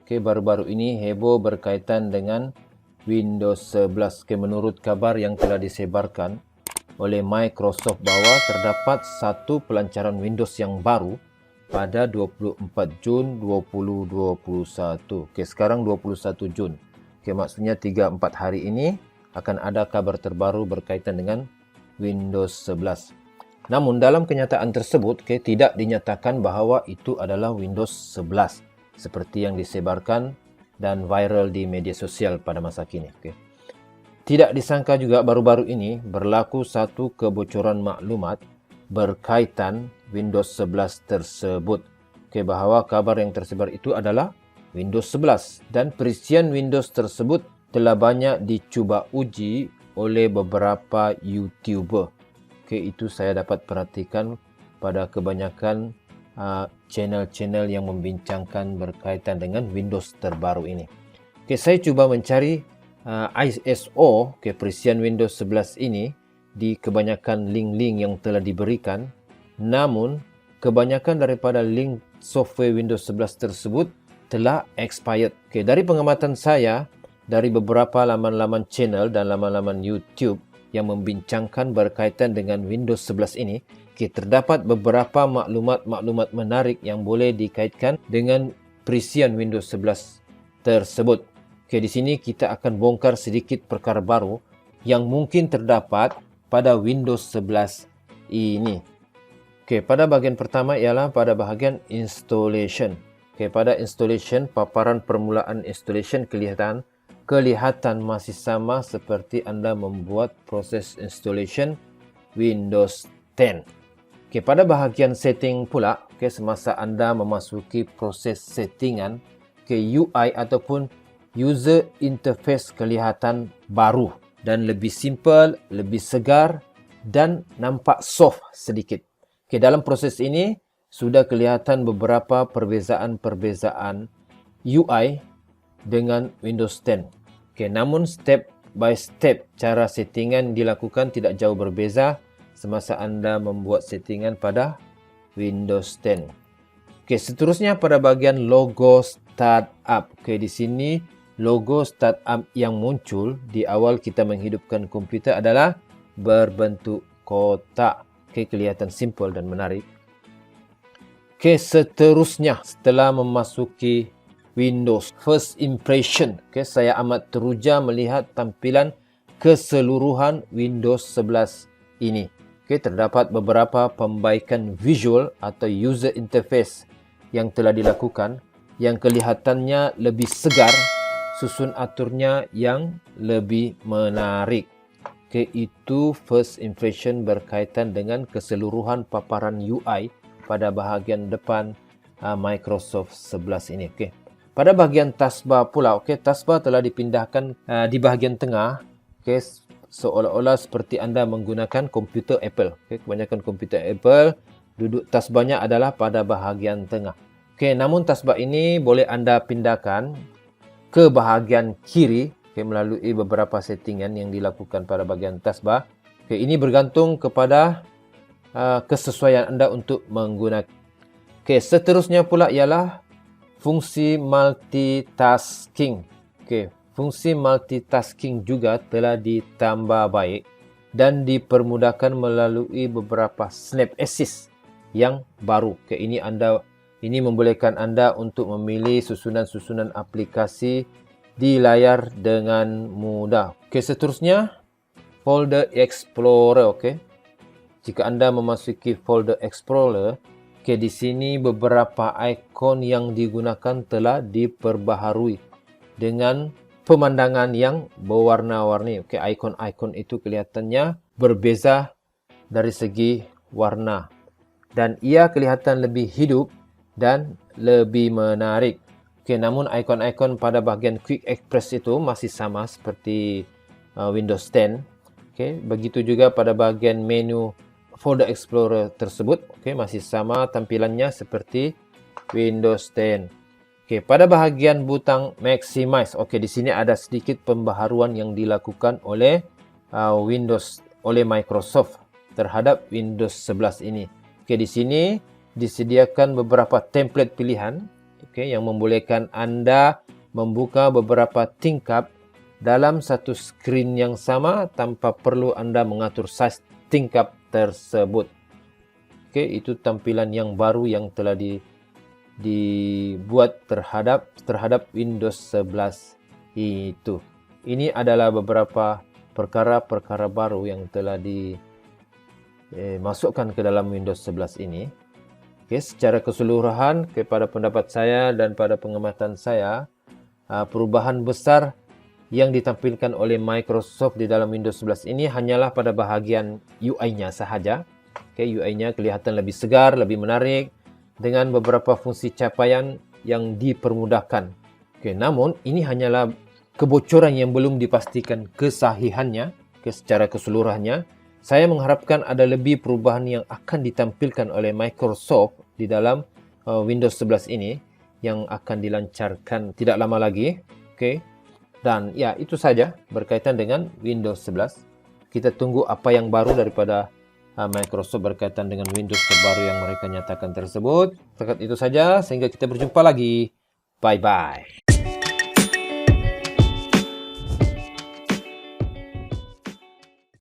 Okey, baru-baru ini heboh berkaitan dengan Windows 11. Okey, menurut kabar yang telah disebarkan oleh Microsoft bahawa terdapat satu pelancaran Windows yang baru pada 24 Jun 2021. Okey, sekarang 21 Jun. Okey, maksudnya 3-4 hari ini akan ada kabar terbaru berkaitan dengan Windows 11. Namun dalam kenyataan tersebut, tidak dinyatakan bahawa itu adalah Windows 11 seperti yang disebarkan dan viral di media sosial pada masa kini. Tidak disangka juga baru-baru ini berlaku satu kebocoran maklumat berkaitan Windows 11 tersebut. Bahawa kabar yang tersebar itu adalah Windows 11 dan perisian Windows tersebut telah banyak dicuba uji oleh beberapa YouTuber. Itu saya dapat perhatikan pada kebanyakan channel-channel yang membincangkan berkaitan dengan Windows terbaru ini. Saya cuba mencari ISO perisian Windows 11 ini di kebanyakan link-link yang telah diberikan. Namun, kebanyakan daripada link software Windows 11 tersebut telah expired. Dari pengamatan saya, dari beberapa laman-laman channel dan laman-laman YouTube yang membincangkan berkaitan dengan Windows 11 ini, terdapat beberapa maklumat-maklumat menarik yang boleh dikaitkan dengan perisian Windows 11 tersebut. Di sini kita akan bongkar sedikit perkara baru yang mungkin terdapat pada Windows 11 ini. Pada bahagian pertama ialah pada bahagian installation. Pada installation, paparan permulaan installation kelihatan masih sama seperti anda membuat proses installation Windows 10. Pada bahagian setting pula, semasa anda memasuki proses settingan, UI ataupun user interface kelihatan baru dan lebih simple, lebih segar dan nampak soft sedikit. Dalam proses ini sudah kelihatan beberapa perbezaan-perbezaan UI dengan Windows 10. Namun step by step cara settingan dilakukan tidak jauh berbeza semasa anda membuat settingan pada Windows 10. Seterusnya pada bahagian logo startup. Di sini logo startup yang muncul di awal kita menghidupkan komputer adalah berbentuk kotak. Kelihatan simple dan menarik. Seterusnya setelah memasuki Windows First Impression, saya amat teruja melihat tampilan keseluruhan Windows 11 ini. Terdapat beberapa pembaikan visual atau user interface yang telah dilakukan yang kelihatannya lebih segar, susun aturnya yang lebih menarik. Itu first impression berkaitan dengan keseluruhan paparan UI pada bahagian depan Microsoft 11 ini. Pada bahagian taskbar pula, taskbar telah dipindahkan di bahagian tengah, seolah-olah seperti anda menggunakan komputer Apple. Kebanyakan komputer Apple, duduk taskbarnya adalah pada bahagian tengah. Namun taskbar ini boleh anda pindahkan ke bahagian kiri melalui beberapa settingan yang dilakukan pada bahagian taskbar. Ini bergantung kepada kesesuaian anda untuk menggunakan. Seterusnya pula ialah fungsi multitasking. Fungsi multitasking juga telah ditambah baik dan dipermudahkan melalui beberapa snap assist yang baru. Ini membolehkan anda untuk memilih susunan-susunan aplikasi di layar dengan mudah. Seterusnya folder explorer. Jika anda memasuki folder explorer, di sini beberapa ikon yang digunakan telah diperbaharui dengan pemandangan yang berwarna-warni. Ikon-ikon itu kelihatannya berbeza dari segi warna dan ia kelihatan lebih hidup dan lebih menarik. Namun ikon-ikon pada bahagian Quick Express itu masih sama seperti Windows 10. Begitu juga pada bahagian menu folder explorer tersebut, masih sama tampilannya seperti Windows 10. Pada bahagian butang Maximize, di sini ada sedikit pembaharuan yang dilakukan oleh Microsoft terhadap Windows 11 ini. Di sini disediakan beberapa template pilihan yang membolehkan Anda membuka beberapa tingkap dalam satu skrin yang sama tanpa perlu Anda mengatur saiz tingkap tersebut. Itu tampilan yang baru yang telah dibuat terhadap Windows 11 itu. Ini adalah beberapa perkara-perkara baru yang telah dimasukkan ke dalam Windows 11 ini. Secara keseluruhan, kepada pendapat saya dan pada pengamatan saya, perubahan besar yang ditampilkan oleh Microsoft di dalam Windows 11 ini hanyalah pada bahagian UI-nya sahaja. UI-nya kelihatan lebih segar, lebih menarik, dengan beberapa fungsi capaian yang dipermudahkan. Namun, ini hanyalah kebocoran yang belum dipastikan kesahihannya secara keseluruhannya. Saya mengharapkan ada lebih perubahan yang akan ditampilkan oleh Microsoft di dalam Windows 11 ini yang akan dilancarkan tidak lama lagi. Dan ya, itu saja berkaitan dengan Windows 11. Kita tunggu apa yang baru daripada Microsoft berkaitan dengan Windows terbaru yang mereka nyatakan tersebut. Setakat itu saja, sehingga kita berjumpa lagi. Bye-bye.